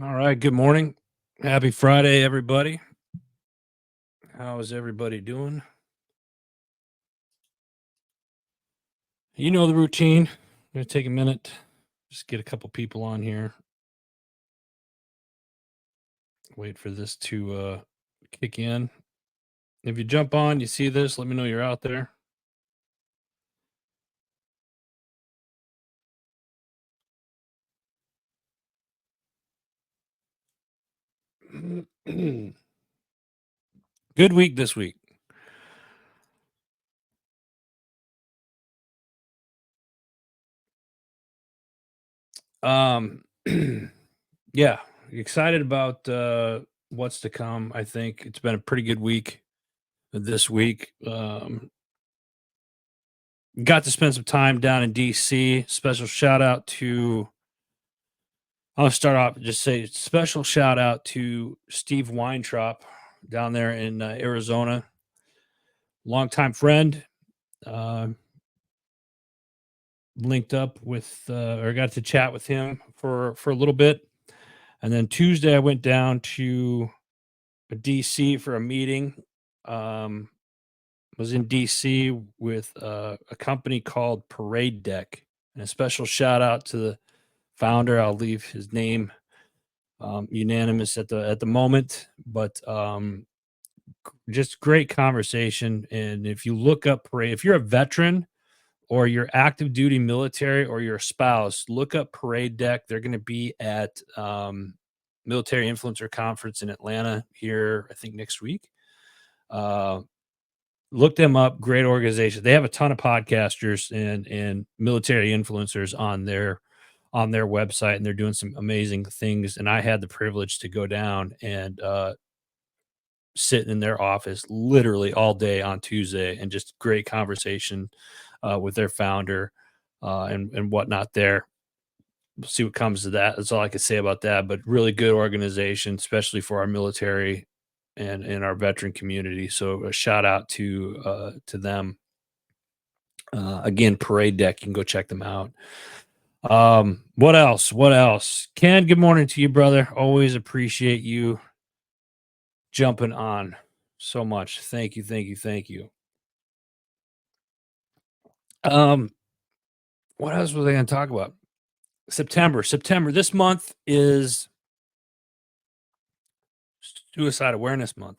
All right. Good morning. Happy Friday, everybody. How is everybody doing? You know the routine. I'm going to take a minute, just get a couple people on here. Wait for this to kick in. If you jump on, you see this, let me know you're out there. Good week this week. Um, yeah, excited about what's to come. I think it's been a pretty good week this week. Got to spend some time down in DC. Special shout out to I'll start off just say special shout out to Steve Weintraub down there in Arizona, longtime friend. Uh, Linked up with or got to chat with him for a little bit, and then Tuesday I went down to DC for a meeting. Was in DC with a company called Parade Deck, and a special shout out to the founder. I'll leave his name unanimous at the moment, but just great conversation. And if you look up Parade, if you're a veteran or you're active duty military or you're a spouse, look up Parade Deck. They're going to be at Military Influencer Conference in Atlanta here, I think next week. Look them up. Great organization. They have a ton of podcasters and military influencers on their website, and they're doing some amazing things. And I had the privilege to go down and sit in their office literally all day on Tuesday, and just great conversation with their founder and whatnot there. We'll see what comes to that. That's all I can say about that, but really good organization, especially for our military and our veteran community. So a shout out to them. Again, Parade Deck, you can go check them out. What else? What else? Ken, good morning to you, brother. Always appreciate you jumping on so much. Thank you, thank you, thank you. What else was I going to talk about? September. This month is Suicide Awareness Month.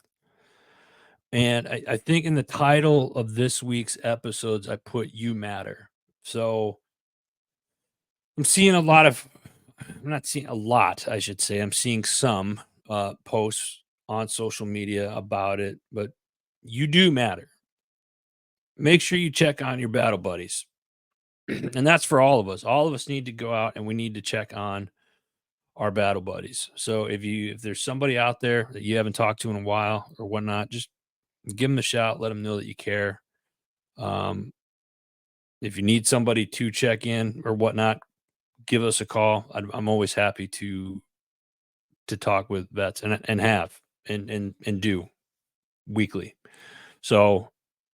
And I think in the title of this week's episodes, I put "You Matter." So I'm seeing I'm not seeing a lot, I should say. I'm seeing some posts on social media about it, but you do matter. Make sure you check on your battle buddies. And that's for all of us. All of us need to go out and we need to check on our battle buddies. So if there's somebody out there that you haven't talked to in a while or whatnot, just give them a shout. Let them know that you care. If you need somebody to check in or whatnot, give us a call. I'm always happy to talk with vets and have and do weekly. So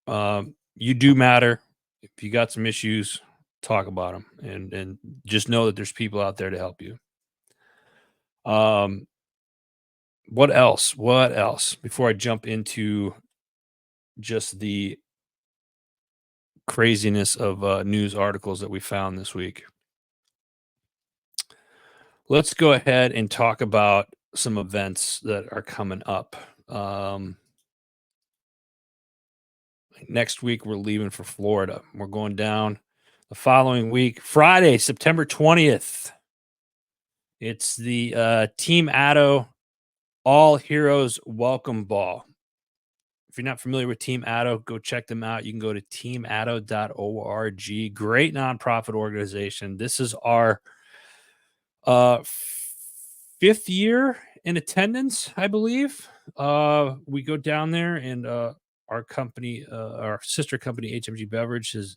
you do matter. If you got some issues, talk about them and just know that there's people out there to help you. What else? What else? Before I jump into just the craziness of news articles that we found this week, let's go ahead and talk about some events that are coming up. Next week, we're leaving for Florida. We're going down the following week, Friday, September 20th. It's the Team Addo All Heroes Welcome Ball. If you're not familiar with Team Addo, go check them out. You can go to teamaddo.org. Great nonprofit organization. This is our fifth year in attendance, I believe. We go down there, and our company, our sister company, HMG Beverage, has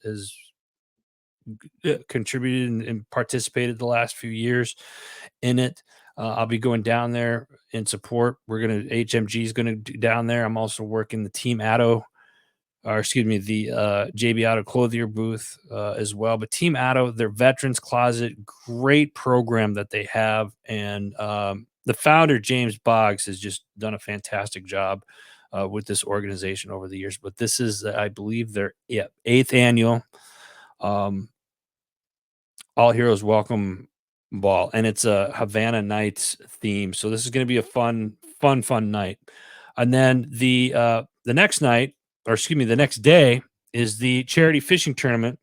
contributed and participated the last few years in it. I'll be going down there in support. HMG is gonna do down there. I'm also working the Team Addo, or excuse me, the JB Addo Clothier booth as well. But Team Addo, their Veterans Closet, great program that they have, and the founder, James Boggs, has just done a fantastic job with this organization over the years. But this is, I believe, their eighth annual um, All Heroes Welcome Ball, and it's a Havana Nights theme. So this is going to be a fun night. And then the next night, or excuse me, the next day is the charity fishing tournament.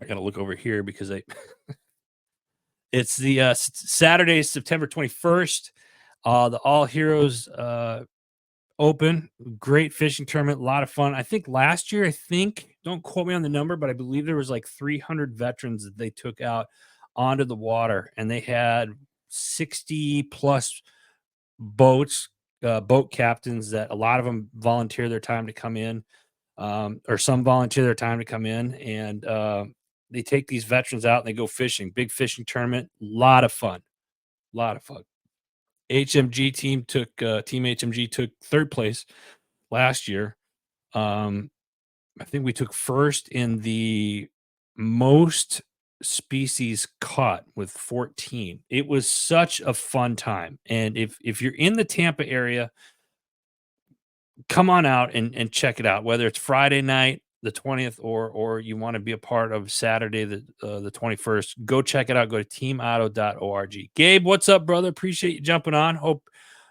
I got to look over here because I it's the Saturday, September 21st. The All Heroes Open, great fishing tournament, a lot of fun. I think last year, don't quote me on the number, but I believe there was like 300 veterans that they took out onto the water, and they had 60 plus boats, boat captains that a lot of them volunteer their time to come in, or some volunteer their time to come in, and they take these veterans out and they go fishing. Big fishing tournament, lot of fun, lot of fun. HMG team HMG took third place last year. Um, I think we took first in the most species caught with 14. It was such a fun time. And if you're in the Tampa area, come on out and check it out. Whether it's Friday night, the 20th, or you want to be a part of Saturday, the 21st, go check it out. Go to teamauto.org. Gabe, what's up, brother? Appreciate you jumping on. Hope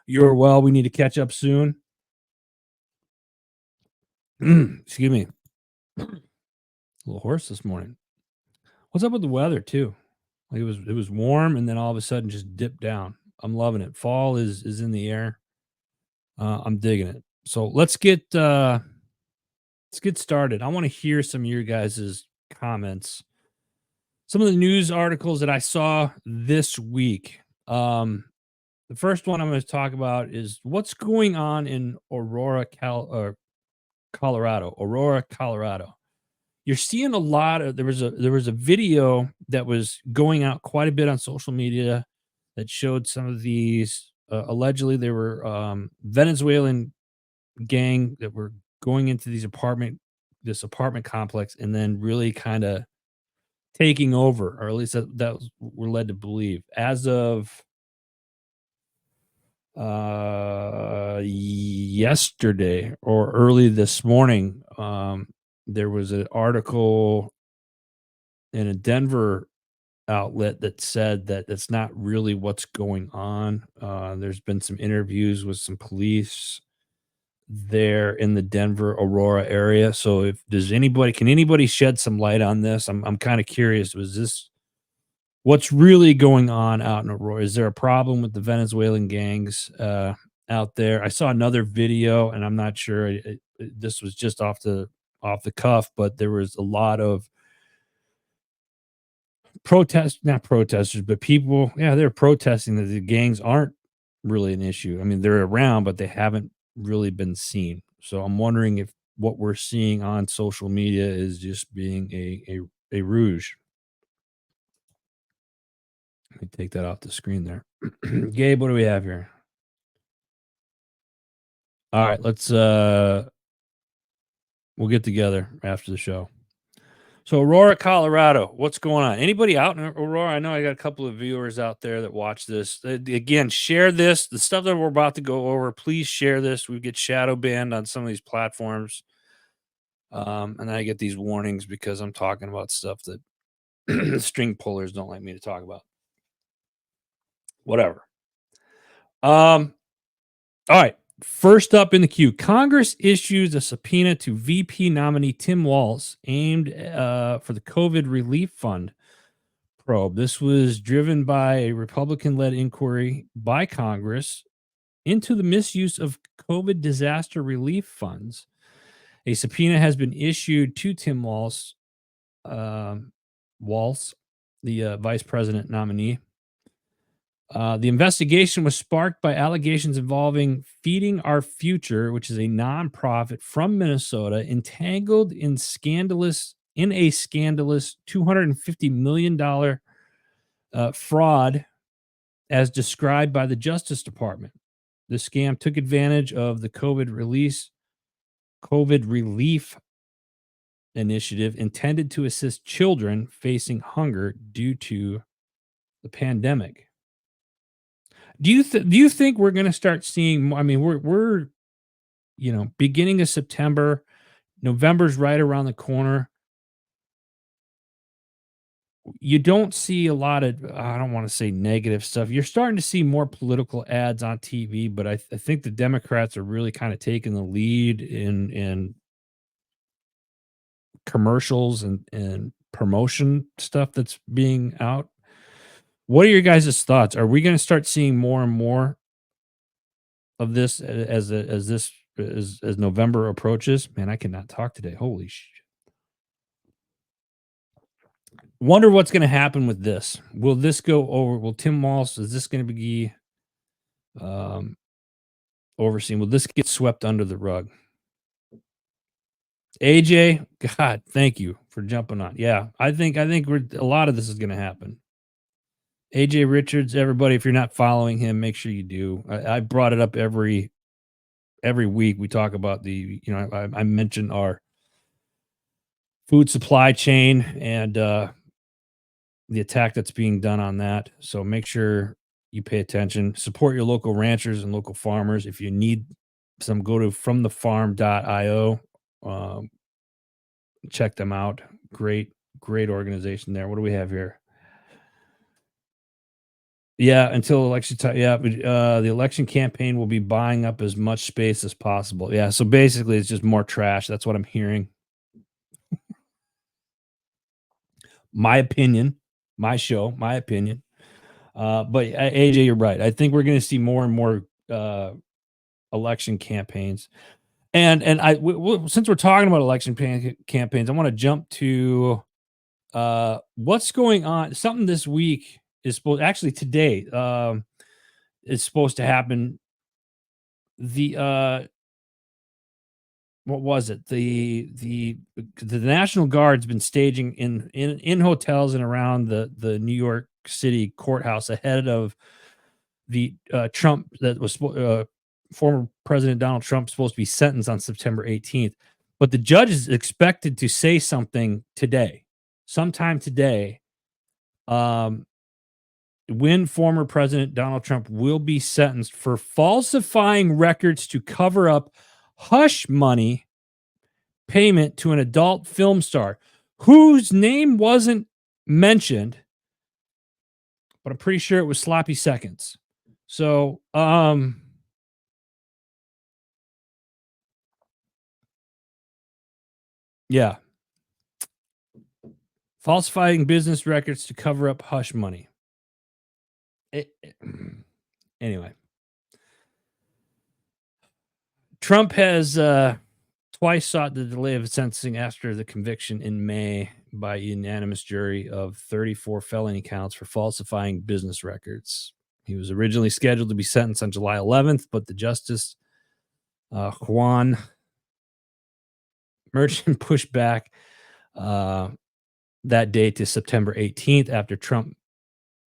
you're well. We need to catch up soon. Excuse me. A little hoarse this morning. What's up with the weather too? Like it was warm and then all of a sudden just dipped down. I'm loving it. Fall is in the air. I'm digging it. So let's get started. I want to hear some of your guys' comments. Some of the news articles that I saw this week. The first one I'm going to talk about is what's going on in Colorado. Aurora, Colorado. You're seeing a lot of there was a video that was going out quite a bit on social media that showed some of these allegedly they were Venezuelan gang that were going into this apartment complex and then really kind of taking over, or at least that was, we're led to believe. As of yesterday or early this morning, there was an article in a Denver outlet that said that that's not really what's going on. There's been some interviews with some police there in the Denver Aurora area. So if can anybody shed some light on this? I'm kind of curious. Was this what's really going on out in Aurora? Is there a problem with the Venezuelan gangs out there? I saw another video, and I'm not sure. This was just off the cuff, but there was a lot of not protesters, but people. Yeah, they're protesting that the gangs aren't really an issue. I mean, they're around, but they haven't really been seen. So I'm wondering if what we're seeing on social media is just being a rouge. Let me take that off the screen there. Gabe, what do we have here? All right, we'll get together after the show. So Aurora, Colorado, what's going on? Anybody out in Aurora? I know I got a couple of viewers out there that watch this. Again, share this. The stuff that we're about to go over, please share this. We get shadow banned on some of these platforms. And I get these warnings because I'm talking about stuff that string pullers don't like me to talk about. Whatever. All right. First up in the queue, Congress issues a subpoena to VP nominee Tim Walz aimed for the COVID relief fund probe. This was driven by a Republican-led inquiry by Congress into the misuse of COVID disaster relief funds. A subpoena has been issued to Tim Walz, the vice president nominee. The investigation was sparked by allegations involving Feeding Our Future, which is a nonprofit from Minnesota, entangled in a scandalous $250 million fraud, as described by the Justice Department. The scam took advantage of the COVID relief initiative intended to assist children facing hunger due to the pandemic. Do you think we're gonna start seeing more? I mean, we're beginning of September, November's right around the corner. You don't see a lot of, I don't wanna say negative stuff. You're starting to see more political ads on TV, but I think the Democrats are really kinda taking the lead in commercials and promotion stuff that's being out. What are your guys' thoughts? Are we gonna start seeing more and more of this as this as November approaches? Man, I cannot talk today. Holy sh Wonder what's gonna happen with this. Will this go over? Will Tim Walz, is this gonna be, um, overseen? Will this get swept under the rug? AJ, God, thank you for jumping on. Yeah, I think we're a lot of this is gonna happen. AJ Richards, everybody, if you're not following him, make sure you do. I brought it up every week. We talk about I mentioned our food supply chain and the attack that's being done on that. So make sure you pay attention. Support your local ranchers and local farmers. If you need some, go to fromthefarm.io. Um, check them out. Great organization there. What do we have here? Yeah, until election time. Yeah, but, the election campaign will be buying up as much space as possible. Yeah, so basically, it's just more trash. That's what I'm hearing. My opinion, my show, my opinion. But AJ, you're right. I think we're going to see more and more election campaigns. And since we're talking about campaigns, I want to jump to what's going on. Something this week is supposed, actually today, is supposed to happen. The what was it? The National Guard's been staging in hotels and around the New York City courthouse ahead of the Trump that was former President Donald Trump supposed to be sentenced on September 18th. But the judge is expected to say something today, sometime today, um, when former President Donald Trump will be sentenced for falsifying records to cover up hush money payment to an adult film star whose name wasn't mentioned, but I'm pretty sure it was Sloppy Seconds. So, yeah, falsifying business records to cover up hush money. Anyway, Trump has twice sought the delay of sentencing after the conviction in May by a unanimous jury of 34 felony counts for falsifying business records. He was originally scheduled to be sentenced on July 11th, but the justice, Juan Merchant, pushed back that date to September 18th after Trump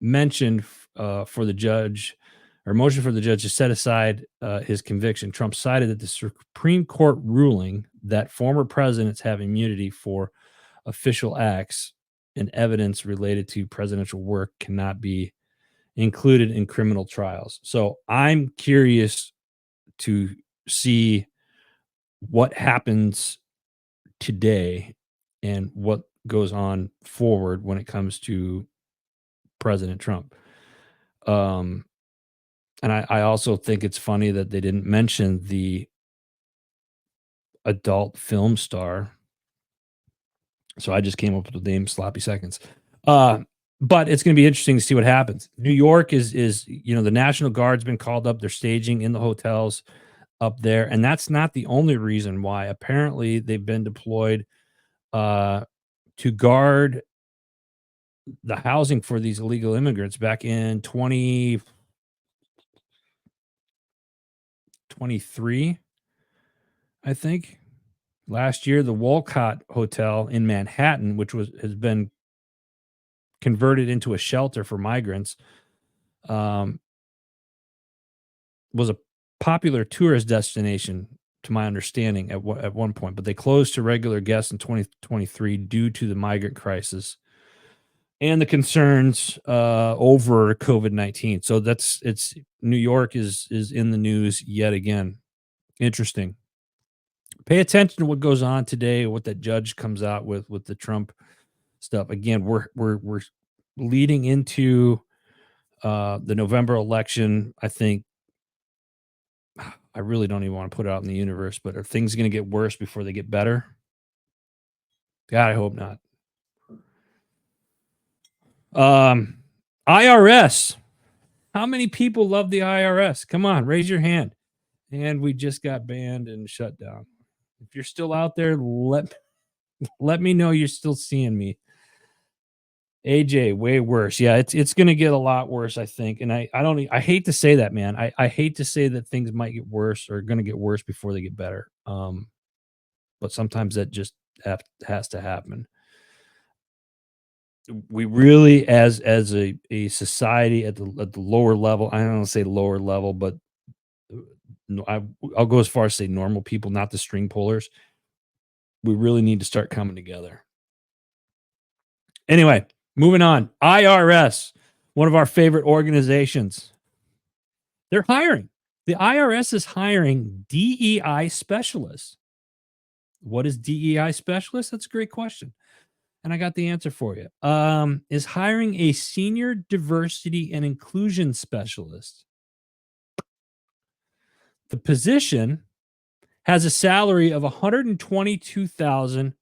mentioned for the judge or motion for the judge to set aside his conviction. Trump cited that the Supreme Court ruling that former presidents have immunity for official acts and evidence related to presidential work cannot be included in criminal trials. So I'm curious to see what happens today and what goes on forward when it comes to President Trump. Um, and I also think it's funny that they didn't mention the adult film star. So I just came up with the name Sloppy Seconds. Uh, but it's going to be interesting to see what happens. New York is the National Guard's been called up. They're staging in the hotels up there, and that's not the only reason why. Apparently, they've been deployed to guard the housing for these illegal immigrants back in 2023, I think. Last year, the Walcott Hotel in Manhattan, which has been converted into a shelter for migrants, um, was a popular tourist destination, to my understanding, at one point. But they closed to regular guests in 2023 due to the migrant crisis. and the concerns over COVID-19. So it's New York is in the news yet again. Interesting. Pay attention to what goes on today, what that judge comes out with the Trump stuff. Again, we're leading into the November election. I think I really don't even want to put it out in the universe, but are things going to get worse before they get better? God, I hope not. IRS. How many people love the IRS? Come on, raise your hand. And we just got banned and shut down. If you're still out there, let me know you're still seeing me. AJ, way worse. Yeah, it's gonna get a lot worse, I think. And I don't I hate to say that, man. I hate to say that things might get worse or gonna get worse before they get better. But sometimes that just has to happen. We really, as a society at the lower level, I don't want to say lower level, but no, I'll go as far as say normal people, not the string pullers. We really need to start coming together. Anyway, moving on. IRS, one of our favorite organizations. They're hiring. The IRS is hiring DEI specialists. What is DEI specialist? That's a great question. And I got the answer for you. Is hiring a senior diversity and inclusion specialist. The position has a salary of 122,000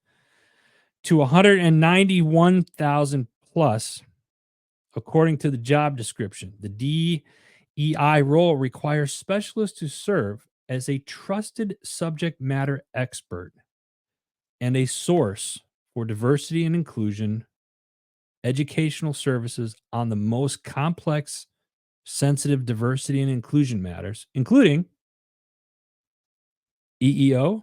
to 191,000 plus, according to the job description. The DEI role requires specialists to serve as a trusted subject matter expert and a source for diversity and inclusion educational services on the most complex, sensitive diversity and inclusion matters, including EEO,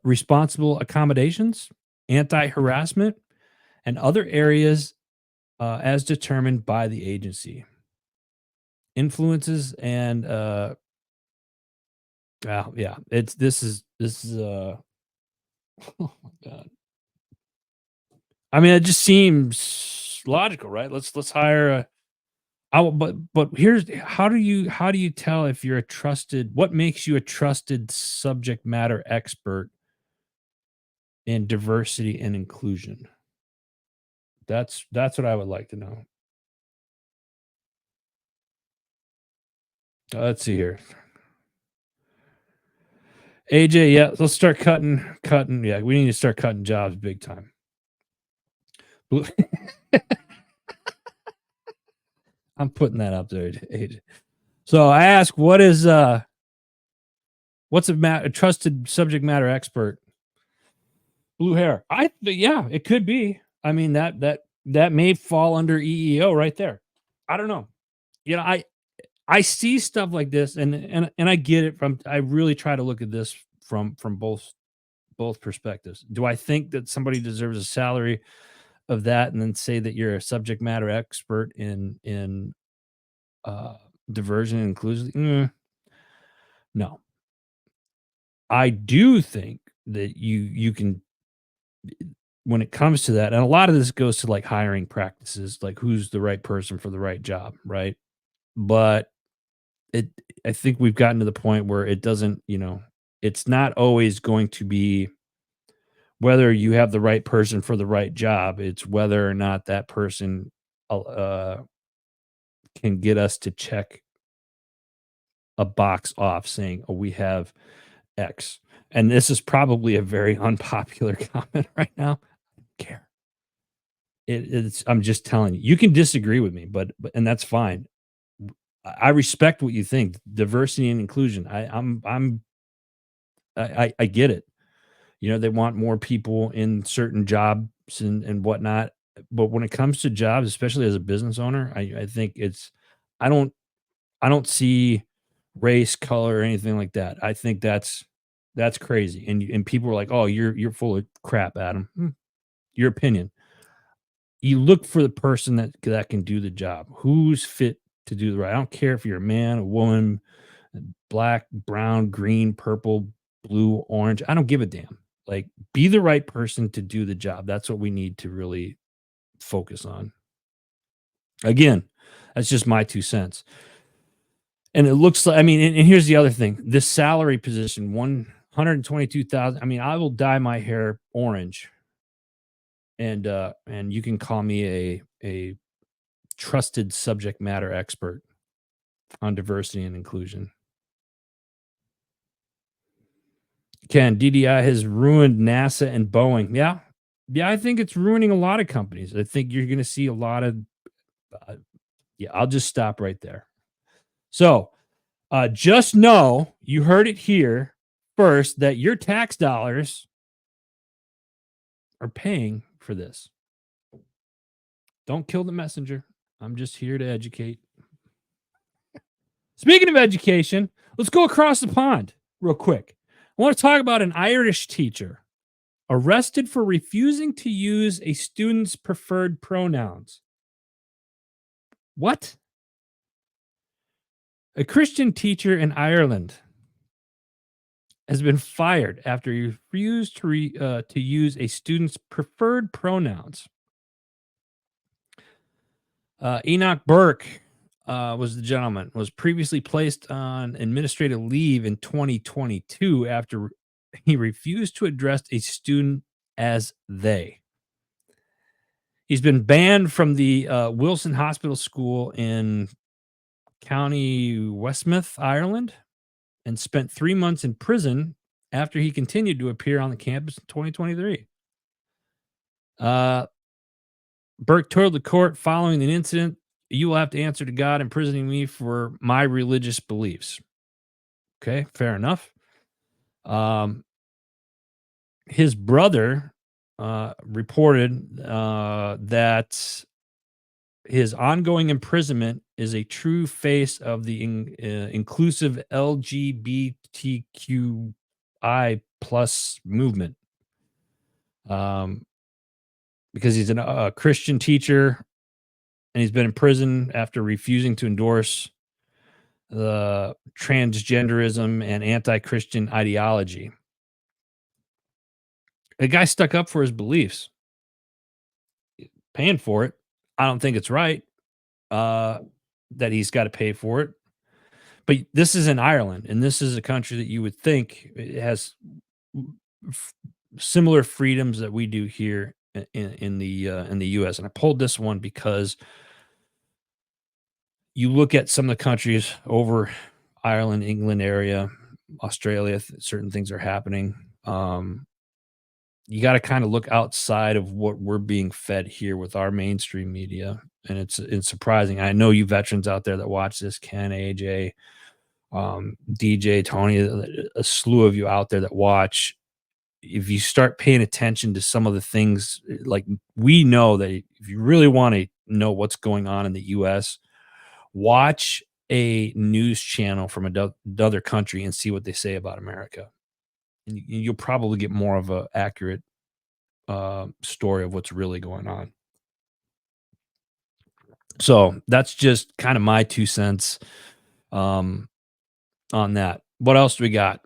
responsible accommodations, anti harassment, and other areas as determined by the agency. Influences and well, yeah, it's this is oh my god. I mean, it just seems logical, right? Let's hire a but here's how do you tell if you're a trusted what makes you a trusted subject matter expert in diversity and inclusion? That's what I would like to know. Let's see here. AJ, yeah, let's start cutting. Yeah, we need to start cutting jobs big time. Blue- I'm putting that up there, AJ. So I ask, what's a trusted subject matter expert? Blue hair. Yeah, it could be. I mean that may fall under EEO right there. I don't know. You know, I see stuff like this and I get it from I really try to look at this from both perspectives. Do I think that somebody deserves a salary of that and then say that you're a subject matter expert in uh diversion and inclusion? No. I do think that you can when it comes to that, and a lot of this goes to like hiring practices, like who's the right person for the right job, right? But it I think we've gotten to the point where it doesn't, it's not always going to be whether you have the right person for the right job. It's whether or not that person can get us to check a box off saying, "Oh, we have X." And this is probably a very unpopular comment right now. I don't care. It's I'm just telling you. You can disagree with me, but and that's fine. I respect what you think. Diversity and inclusion. I get it. They want more people in certain jobs and whatnot. But when it comes to jobs, especially as a business owner, I think I don't I don't see race, color, or anything like that. I think that's crazy. And people are like, "Oh, you're full of crap, Adam." Your opinion. You look for the person that can do the job. Who's fit to do the right? I don't care if you're a man, a woman, black, brown, green, purple, blue, orange. I don't give a damn. Like, be the right person to do the job. That's what we need to really focus on. Again, that's just my 2 cents. And it looks like, I mean, and here's the other thing. This salary position, 122,000. I mean, I will dye my hair orange, and you can call me a trusted subject matter expert on diversity and inclusion. Ken, DDI has ruined NASA and Boeing. Yeah. Yeah, I think it's ruining a lot of companies. I think you're going to see a lot of, uh, yeah, I'll just stop right there. So, just know you heard it here first that your tax dollars are paying for this. Don't kill the messenger. I'm just here to educate. Speaking of education, let's go across the pond real quick. I want to talk about an Irish teacher arrested for refusing to use a student's preferred pronouns. What? A Christian teacher in Ireland has been fired after he refused to use a student's preferred pronouns. Enoch Burke was the gentleman, was previously placed on administrative leave in 2022 after he refused to address a student as they. He's been banned from the Wilson Hospital School in County Westmeath, Ireland, and spent 3 months in prison after he continued to appear on the campus in 2023. Burke told the court following the incident, "You will have to answer to God imprisoning me for my religious beliefs." Okay, fair enough. His brother reported that his ongoing imprisonment is a true face of the inclusive LGBTQI plus movement. Because he's a Christian teacher and he's been in prison after refusing to endorse the transgenderism and anti-Christian ideology. The guy stuck up for his beliefs, paying for it. I don't think it's right that he's got to pay for it. But this is in Ireland, and this is a country that you would think it has similar freedoms that we do here in the U.S. And I pulled this one because you look at some of the countries over Ireland, England area, Australia, certain things are happening. You got to kind of look outside of what we're being fed here with our mainstream media. And it's surprising. I know you veterans out there that watch this, Ken, AJ, DJ, Tony, a slew of you out there that watch. If you start paying attention to some of the things, like we know that if you really want to know what's going on in the U.S., watch a news channel from another country and see what they say about America. And you'll probably get more of an accurate story of what's really going on. So that's just kind of my 2 cents on that. What else do we got?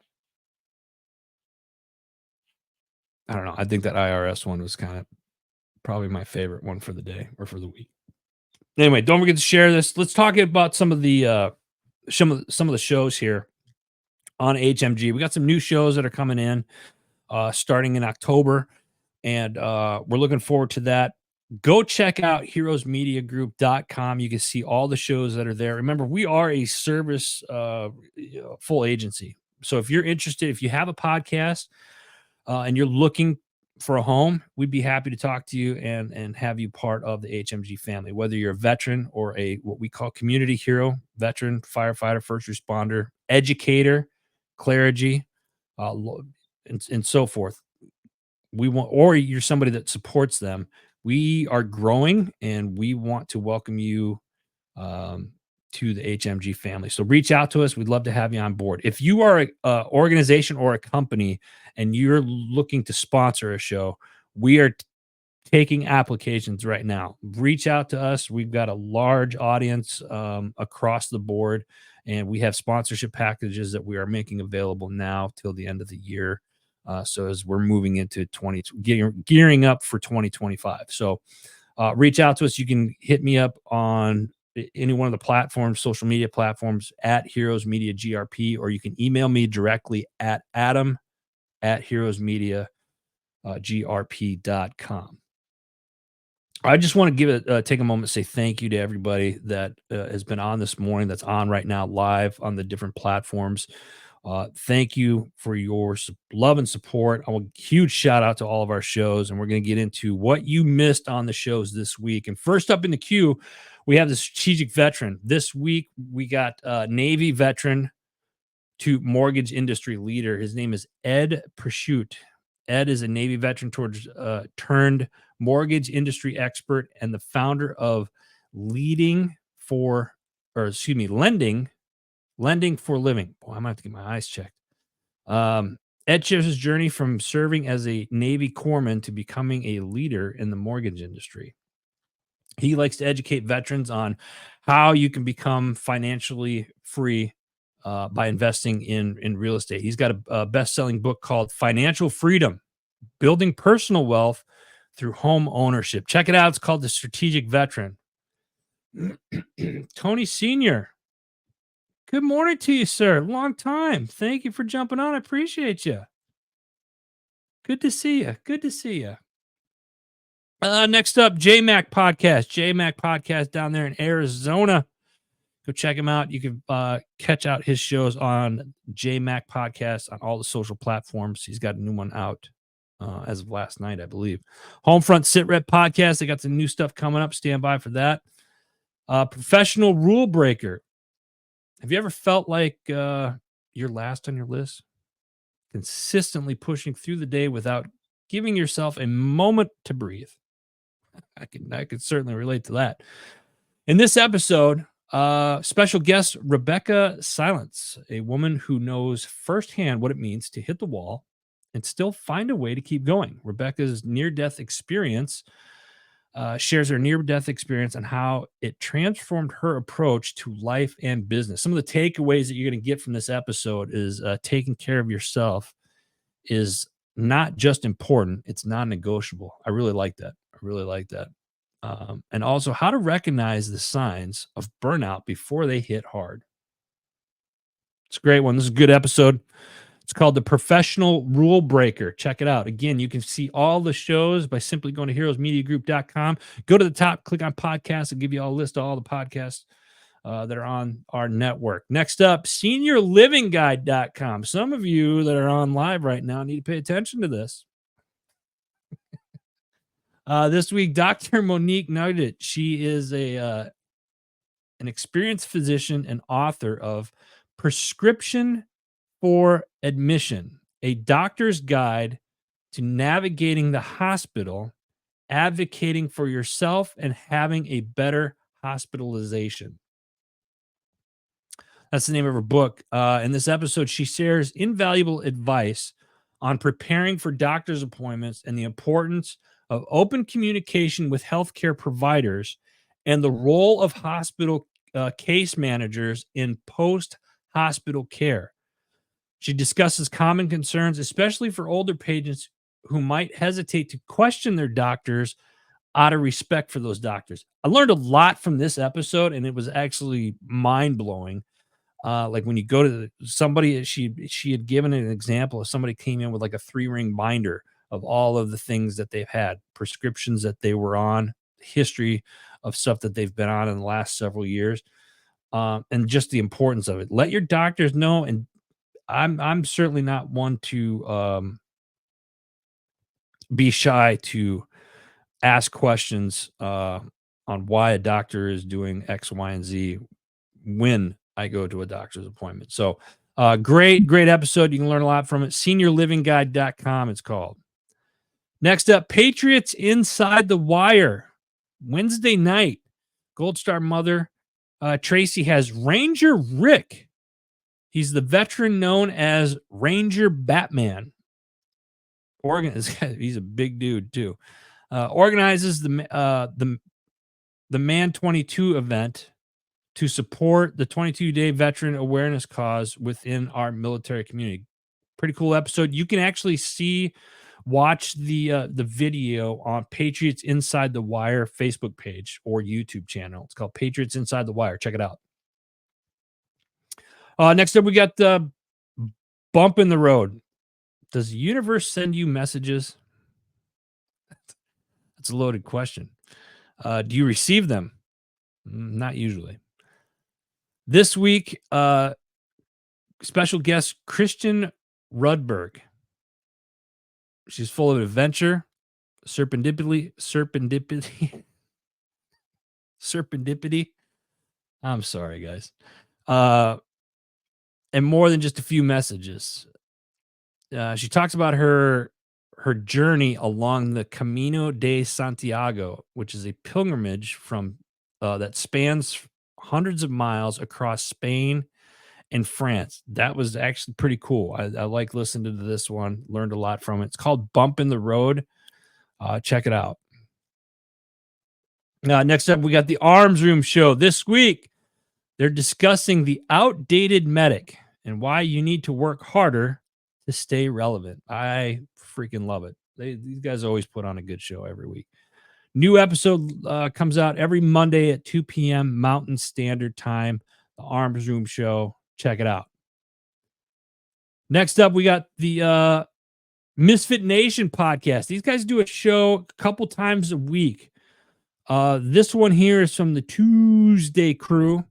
I don't know. I think that IRS one was kind of probably my favorite one for the day or for the week. Anyway, don't forget to share this. Let's talk about some of the shows here on HMG. We got some new shows that are coming in starting in October, and we're looking forward to that. Go check out heroesmediagroup.com. You can see all the shows that are there. Remember, we are a service full agency. So if you're interested, if you have a podcast and you're looking for a home, we'd be happy to talk to you and have you part of the HMG family, whether you're a veteran or a what we call community hero, veteran, firefighter, first responder, educator, clergy, and so forth. We want, or you're somebody that supports them. We are growing and we want to welcome you to the HMG family. So reach out to us. We'd love to have you on board. If you are a organization or a company and you're looking to sponsor a show, we are taking applications right now. Reach out to us. We've got a large audience across the board, and we have sponsorship packages that we are making available now till the end of the year. So as we're moving into gearing up for 2025. So reach out to us. You can hit me up on any one of the platforms, social media platforms at Heroes Media GRP, or you can email me directly at Adam at heroesmedia grp.com. I just want to take a moment to say thank you to everybody that has been on this morning, that's on right now live on the different platforms. Thank you for your love and support. A huge shout out to all of our shows, and we're going to get into what you missed on the shows this week. And first up in the queue, we have the strategic veteran. This week, we got Navy veteran to mortgage industry leader. His name is Ed Pursuit. Ed is a Navy veteran turned mortgage industry expert and the founder of Lending for Living. Boy, I'm gonna have to get my eyes checked. Ed shares his journey from serving as a Navy corpsman to becoming a leader in the mortgage industry. He likes to educate veterans on how you can become financially free by investing in real estate. He's got a best-selling book called Financial Freedom: Building Personal Wealth Through Home Ownership. Check it out. It's called The Strategic Veteran. Tony Sr., good morning to you, sir. Long time. Thank you for jumping on. I appreciate you. Good to see you. Good to see you. Next up, JMac Podcast. JMac Podcast down there in Arizona. Go check him out. You can catch out his shows on JMac Podcast on all the social platforms. He's got a new one out as of last night, I believe. Homefront Sit Rep Podcast. They got some new stuff coming up. Stand by for that. Professional Rule Breaker. Have you ever felt like you're last on your list? Consistently pushing through the day without giving yourself a moment to breathe. I could certainly relate to that. In this episode, special guest Rebecca Silence, a woman who knows firsthand what it means to hit the wall and still find a way to keep going. Rebecca's near-death experience shares her near-death experience and how it transformed her approach to life and business. Some of the takeaways that you're going to get from this episode is taking care of yourself is not just important, it's non-negotiable. I really like that. And also how to recognize the signs of burnout before they hit hard. It's a great one. This is a good episode. It's called The Professional Rule Breaker. Check it out. Again, you can see all the shows by simply going to heroesmediagroup.com. Go to the top, click on podcasts. I'll give you a list of all the podcasts that are on our network. Next up, seniorlivingguide.com. Some of you that are on live right now need to pay attention to this. This week, Dr. Monique Nugget. She is an experienced physician and author of Prescription for Admission, a doctor's guide to navigating the hospital, advocating for yourself, and having a better hospitalization. That's the name of her book. In this episode, she shares invaluable advice on preparing for doctor's appointments and the importance of open communication with healthcare providers and the role of hospital case managers in post-hospital care. She discusses common concerns, especially for older patients who might hesitate to question their doctors out of respect for those doctors. I learned a lot from this episode, and it was actually mind-blowing. Like when you go to somebody, she had given an example of somebody came in with like a 3-ring binder of all of the things that they've had, prescriptions that they were on, history of stuff that they've been on in the last several years, and just the importance of it. Let your doctors know. And I'm certainly not one to be shy to ask questions on why a doctor is doing X, Y, and Z when I go to a doctor's appointment. So great episode. You can learn a lot from it. Seniorlivingguide.com it's called. Next up, Patriots Inside the Wire. Wednesday night, Gold Star mother Tracy has Ranger Rick. He's the veteran known as Ranger Batman. He's a big dude too. Organizes the Man 22 event to support the 22-day veteran awareness cause within our military community. Pretty cool episode. You can actually see watch the video on Patriots Inside the Wire Facebook page or YouTube channel. It's called Patriots Inside the Wire. Check it out. Next up, we got the bump in the road. Does the universe send you messages? That's a loaded question. Do you receive them? Not usually. This week, special guest Christian Rudberg. She's full of adventure, serendipity. I'm sorry, guys. And more than just a few messages. She talks about her journey along the Camino de Santiago, which is a pilgrimage from that spans hundreds of miles across Spain and France. That was actually pretty cool. I like listening to this one. Learned a lot from it. It's called Bump in the Road. Check it out. Next up, we got the Arms Room Show. This week, they're discussing the outdated medic and why you need to work harder to stay relevant. I freaking love it. These guys always put on a good show every week. New episode comes out every Monday at 2 p.m. Mountain Standard Time. The Arms Room Show. Check it out. Next up, we got the Misfit Nation podcast. These guys do a show a couple times a week. This one here is from the Tuesday crew.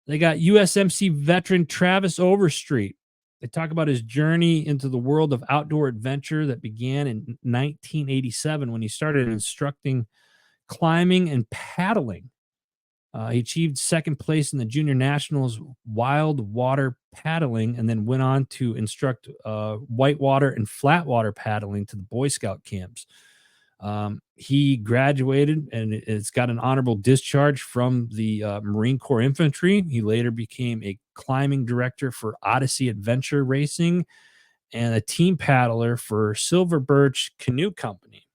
They got USMC veteran Travis Overstreet. They talk about his journey into the world of outdoor adventure that began in 1987 when he started instructing climbing and paddling. He achieved second place in the Junior Nationals wild water paddling and then went on to instruct whitewater and flatwater paddling to the Boy Scout camps. He graduated and it's got an honorable discharge from the Marine Corps Infantry. He later became a climbing director for Odyssey Adventure Racing and a team paddler for Silver Birch Canoe Company.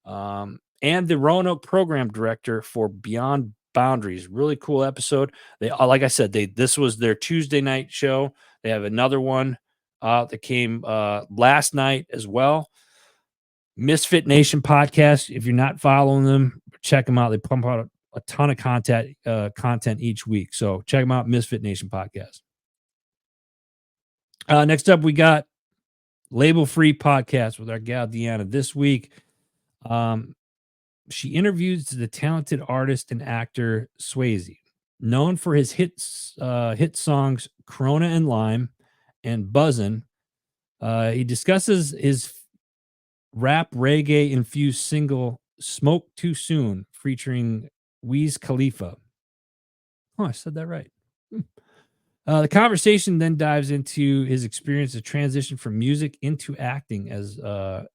And the Roanoke program director for Beyond Boundaries. Really cool episode. They, like I said, this was their Tuesday night show. They have another one that came last night as well. Misfit Nation podcast. If you're not following them, check them out. They pump out a ton of content each week. So check them out. Misfit Nation podcast. Next up, we got Label Free podcast with our gal Deanna. This week, she interviews the talented artist and actor Swayze, known for his hit songs "Corona and Lime" and "Buzzin'." He discusses his rap reggae infused single "Smoke Too Soon" featuring Wiz Khalifa. Oh, I said that right. The conversation then dives into his experience of transition from music into acting, as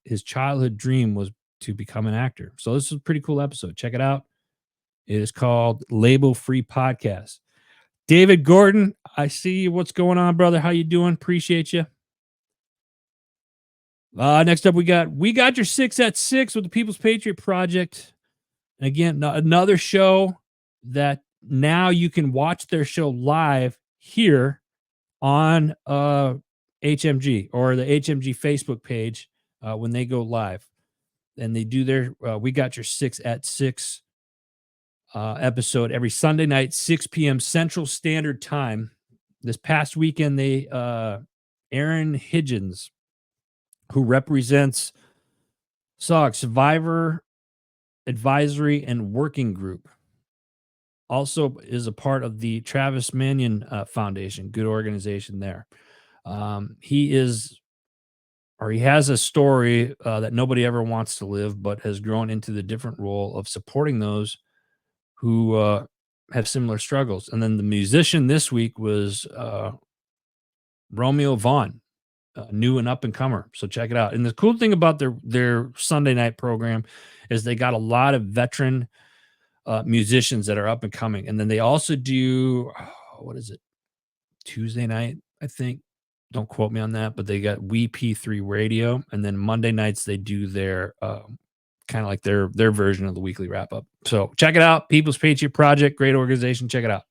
his childhood dream was to become an actor. So this is a pretty cool episode. Check it out. It is called Label Free Podcast. David Gordon, I see what's going on, brother. How you doing? Appreciate you. Next up, we got your 6 at 6 with the People's Patriot Project. Again, another show that now you can watch their show live here on HMG or the HMG Facebook page when they go live. And they do their We Got Your 6 at 6 episode every Sunday night, 6 p.m. Central Standard Time. This past weekend, they Aaron Higgins, who represents SOG, Survivor Advisory and Working Group, also is a part of the Travis Manion Foundation. Good organization there. He has a story that nobody ever wants to live, but has grown into the different role of supporting those who have similar struggles. And then the musician this week was Romeo Vaughn, new and up and comer. So check it out. And the cool thing about their Sunday night program is they got a lot of veteran musicians that are up and coming. And then they also do, what is it? Tuesday night, I think. Don't quote me on that, but they got WeP3 Radio. And then Monday nights, they do their kind of like their version of the weekly wrap up. So check it out. People's Patriot Project, great organization. Check it out.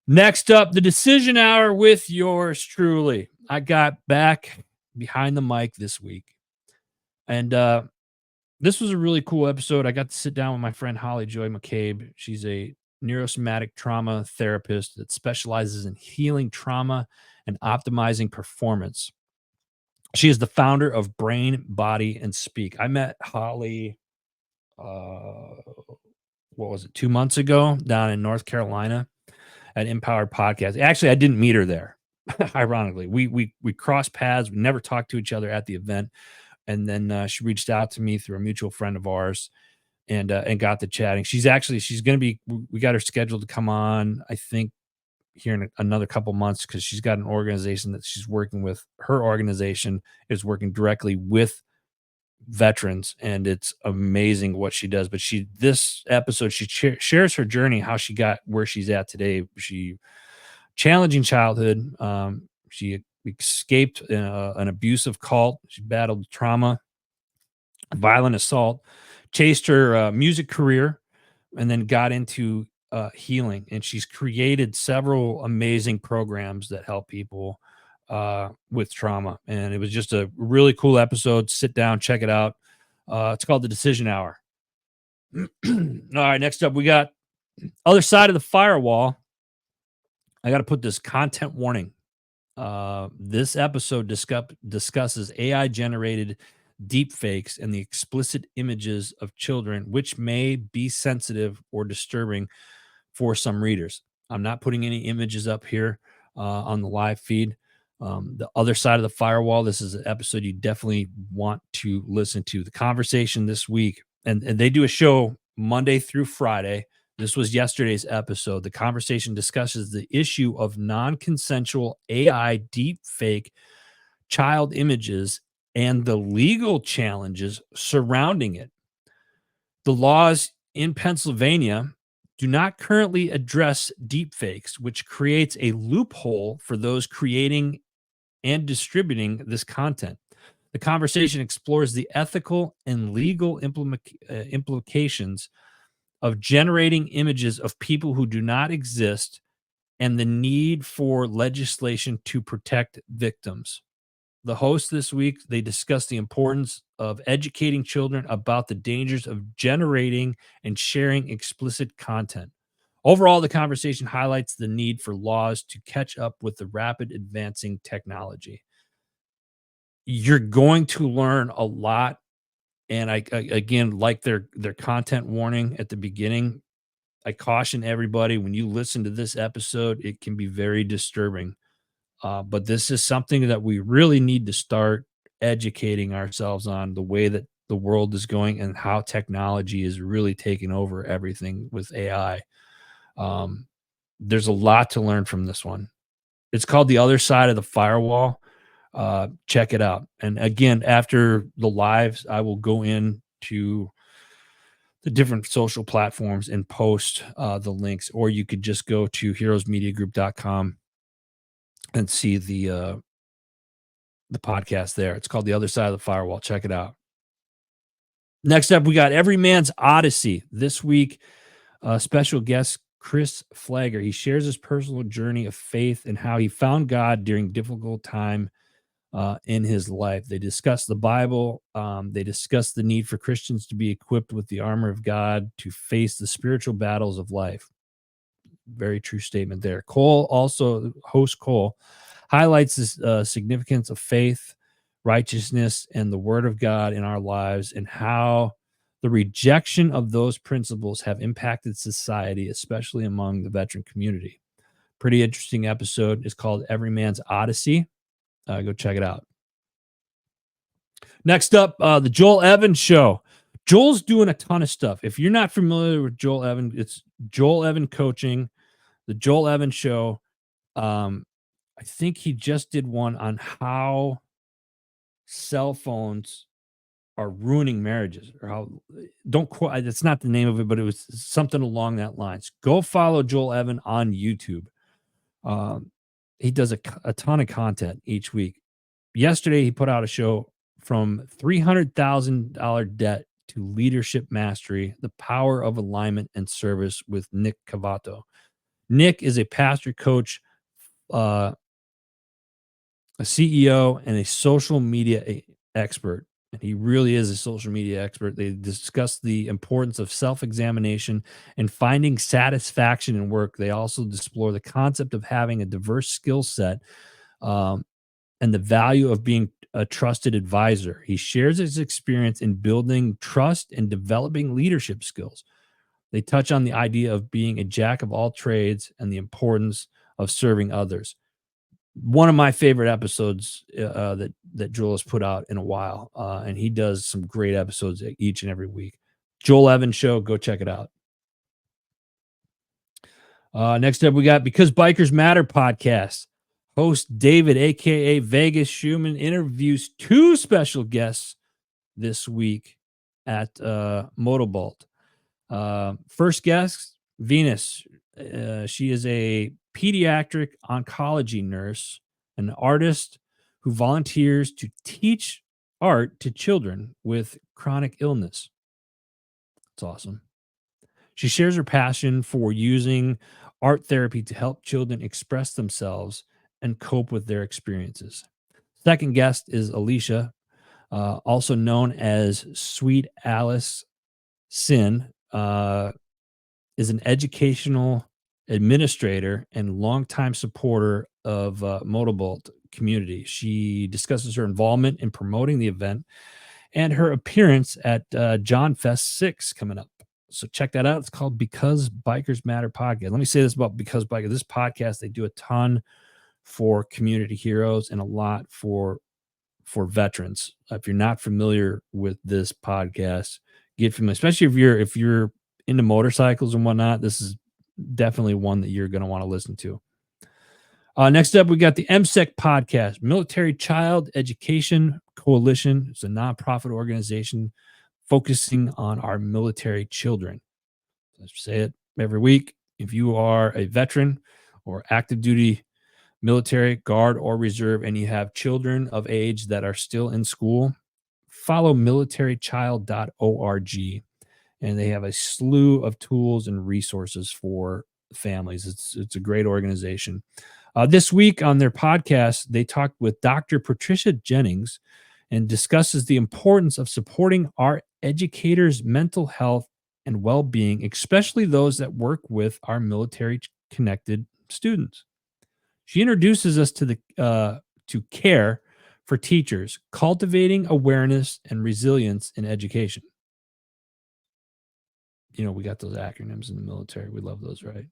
Next up, the Decision Hour with yours truly. I got back behind the mic this week. And this was a really cool episode. I got to sit down with my friend Holly Joy McCabe. She's a neurosomatic trauma therapist that specializes in healing trauma and optimizing performance. She is the founder of Brain, Body, and Speak. I met Holly, uh, what was it, 2 months ago down in North Carolina at Empowered Podcast. Actually, I didn't meet her there. Ironically, we crossed paths. We never talked to each other at the event, and then she reached out to me through a mutual friend of ours, and got to chatting. She's going to be. We got her scheduled to come on, I think, here in another couple months, because she's got an organization that she's working with. Her organization is working directly with veterans, and it's amazing what she does. But this episode, she shares her journey, how she got where she's at today. She challenging childhood. She escaped an abusive cult. She battled trauma, violent assault, chased her music career, and then got into healing. And she's created several amazing programs that help people with trauma. And it was just a really cool episode. Sit down, check it out. It's called The Decision Hour. All right, next up, we got Other Side of the Firewall. I got to put this content warning. This episode discusses AI generated deep fakes and the explicit images of children, which may be sensitive or disturbing for some readers. I'm not putting any images up here on the live feed. The Other Side of the Firewall, this is an episode you definitely want to listen to. The conversation this week, and they do a show Monday through Friday. This was yesterday's episode. The conversation discusses the issue of non-consensual AI deep fake child images and the legal challenges surrounding it. The laws in Pennsylvania do not currently address deepfakes, which creates a loophole for those creating and distributing this content. The conversation explores the ethical and legal implications of generating images of people who do not exist and the need for legislation to protect victims. The hosts this week, they discuss the importance of educating children about the dangers of generating and sharing explicit content. Overall, the conversation highlights the need for laws to catch up with the rapid advancing technology. You're going to learn a lot, and I again, like their content warning at the beginning. I caution everybody, when you listen to this episode, it can be very disturbing. But this is something that we really need to start educating ourselves on, the way that the world is going and how technology is really taking over everything with AI. Um, there's a lot to learn from this one. It's called The Other Side of the Firewall. Check it out. And again, after the lives, I will go into the different social platforms and post the links, or you could just go to heroesmediagroup.com and see the podcast there. It's called The Other Side of the Firewall. Check it out. Next up, we got Every Man's Odyssey. This week, special guest Chris Flagger. He shares his personal journey of faith and how he found God during difficult time in his life. They discuss the Bible. They discuss the need for Christians to be equipped with the armor of God to face the spiritual battles of life. Very true statement there. Host Cole, highlights the significance of faith, righteousness, and the word of God in our lives, and how the rejection of those principles have impacted society, especially among the veteran community. Pretty interesting episode. It's called Every Man's Odyssey. Go check it out. Next up, the Joel Evans Show. Joel's doing a ton of stuff. If you're not familiar with Joel Evans, it's Joel Evans Coaching, the Joel Evans Show. I think he just did one on how cell phones are ruining marriages, or how, don't quote, it's not the name of it, but it was something along that lines. Go follow Joel Evan on YouTube. He does a ton of content each week. Yesterday, he put out a show, From $300,000 Debt to Leadership Mastery, The Power of Alignment and Service, with Nick Cavato. Nick is a pastor, coach, a CEO, and a social media expert. and he really is a social media expert. They discuss the importance of self-examination and finding satisfaction in work. They also explore the concept of having a diverse skill set, um, and the value of being a trusted advisor. He shares his experience in building trust and developing leadership skills. They touch on the idea of being a jack of all trades and the importance of serving others. One of my favorite episodes that Joel has put out in a while, and he does some great episodes each and every week. Joel Evans Show, go check it out. Next up, we got Because Bikers Matter podcast. Host David, aka Vegas Schumann, interviews two special guests this week at Motobolt. First guest, Venus. She is a pediatric oncology nurse, an artist who volunteers to teach art to children with chronic illness. That's awesome. She shares her passion for using art therapy to help children express themselves and cope with their experiences. Second guest is Alicia, also known as Sweet Alice Sin, is an educational administrator and longtime supporter of Motobolt community. She discusses her involvement in promoting the event and her appearance at John Fest 6 coming up. So check that out. It's called Because Bikers Matter podcast. Let me say this about Because Bikers. This podcast, they do a ton for community heroes and a lot for veterans. If you're not familiar with this podcast, get familiar, especially if you're into motorcycles and whatnot. This is definitely one that you're going to want to listen to. Next up, we got the MSEC podcast, Military Child Education Coalition. It's a nonprofit organization focusing on our military children. I say it every week. If you are a veteran or active duty military, guard, or reserve, and you have children of age that are still in school, follow militarychild.org. And they have a slew of tools and resources for families. It's a great organization. This week on their podcast, they talked with Dr. Patricia Jennings and discusses the importance of supporting our educators' mental health and well-being, especially those that work with our military-connected students. She introduces us to care for teachers, cultivating awareness and resilience in education. You know, we got those acronyms in the military. We love those, right?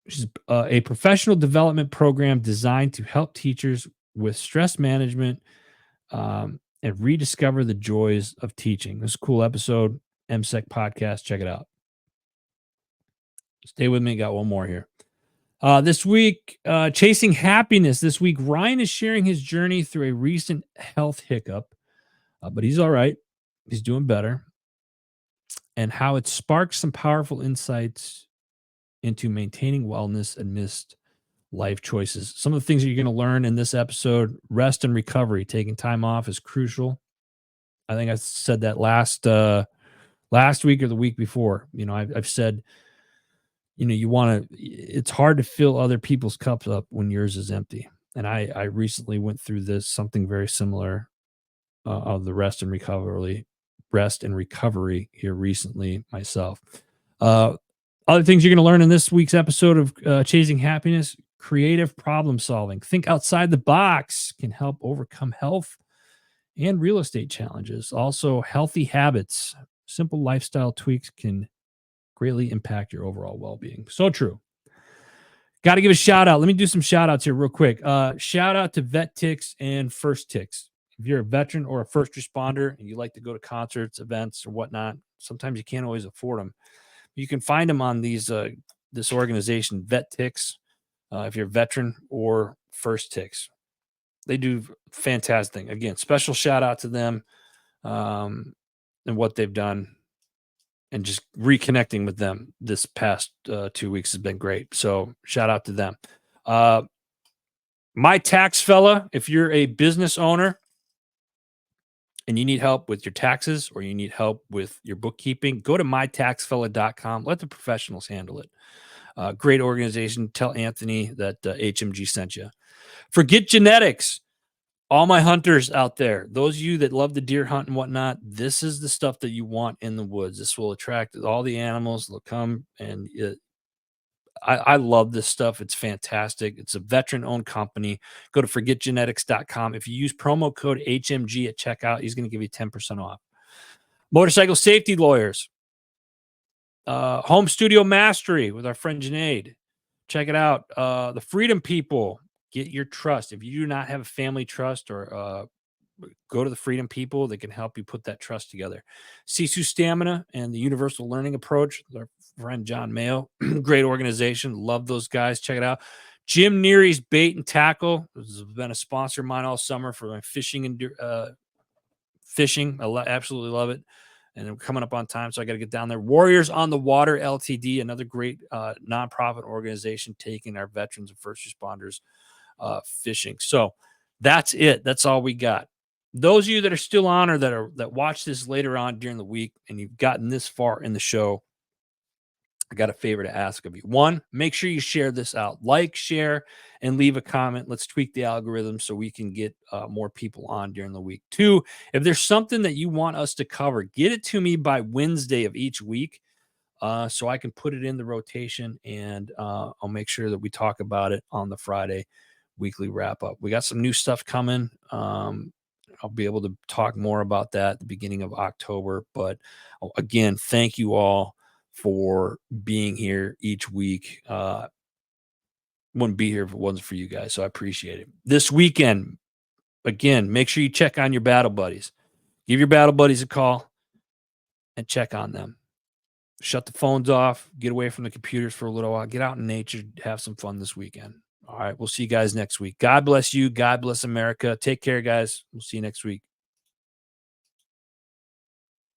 She's a professional development program designed to help teachers with stress management and rediscover the joys of teaching. This is a cool episode. MSEC podcast. Check it out. Stay with me. Got one more here. This week, Chasing Happiness. This week, Ryan is sharing his journey through a recent health hiccup, but he's all right. He's doing better. And how it sparks some powerful insights into maintaining wellness amidst life choices. Some of the things that you're going to learn in this episode: rest and recovery. Taking time off is crucial. I think I said that last week or the week before. You know, I've said, you know, it's hard to fill other people's cups up when yours is empty. And I recently went through something very similar of the rest and recovery here recently myself. Other things you're going to learn in this week's episode of Chasing Happiness: creative problem solving. Think outside the box can help overcome health and real estate challenges. Also, healthy habits. Simple lifestyle tweaks can greatly impact your overall well-being. So true. Got to give a shout out. Let me do some shout outs here real quick. Shout out to Vet Ticks and First Ticks. If you're a veteran or a first responder and you like to go to concerts, events, or whatnot, sometimes you can't always afford them. You can find them on this organization, Vet Ticks, if you're a veteran or First Ticks. They do fantastic thing. Again, special shout out to them and what they've done. And just reconnecting with them this past 2 weeks has been great. So shout out to them. My Tax Fella, if you're a business owner and you need help with your taxes or you need help with your bookkeeping, go to mytaxfella.com. Let the professionals handle it. Great organization. Tell Anthony that HMG sent you. Forget Genetics. All my hunters out there, those of you that love the deer hunt and whatnot, this is the stuff that you want in the woods. This will attract all the animals. They'll come and I love this stuff. It's fantastic. It's a veteran owned company. Go to forgetgenetics.com. If you use promo code HMG at checkout, he's going to give you 10% off. Motorcycle safety lawyers, home studio mastery with our friend Janaid. Check it out. The Freedom People, get your trust. If you do not have a family trust or go to the Freedom People. They can help you put that trust together. Sisu Stamina and the Universal Learning Approach, our friend John Mayo, great organization. Love those guys. Check it out. Jim Neary's Bait and Tackle has been a sponsor of mine all summer for my fishing and fishing. Absolutely love it. And I'm coming up on time, so I got to get down there. Warriors on the Water LTD, another great nonprofit organization taking our veterans and first responders fishing. So that's it. That's all we got. Those of you that are still on or that watch this later on during the week and you've gotten this far in the show, I got a favor to ask of you. One, make sure you share this out. Like, share, and leave a comment. Let's tweak the algorithm so we can get more people on during the week. Two, if there's something that you want us to cover, get it to me by Wednesday of each week so I can put it in the rotation, and I'll make sure that we talk about it on the Friday weekly wrap up. We got some new stuff coming. I'll be able to talk more about that at the beginning of October. But again, thank you all for being here each week. Wouldn't be here if it wasn't for you guys. So I appreciate it. This weekend, again, make sure you check on your battle buddies. Give your battle buddies a call and check on them. Shut the phones off. Get away from the computers for a little while. Get out in nature. Have some fun this weekend. All right. We'll see you guys next week. God bless you. God bless America. Take care, guys. We'll see you next week.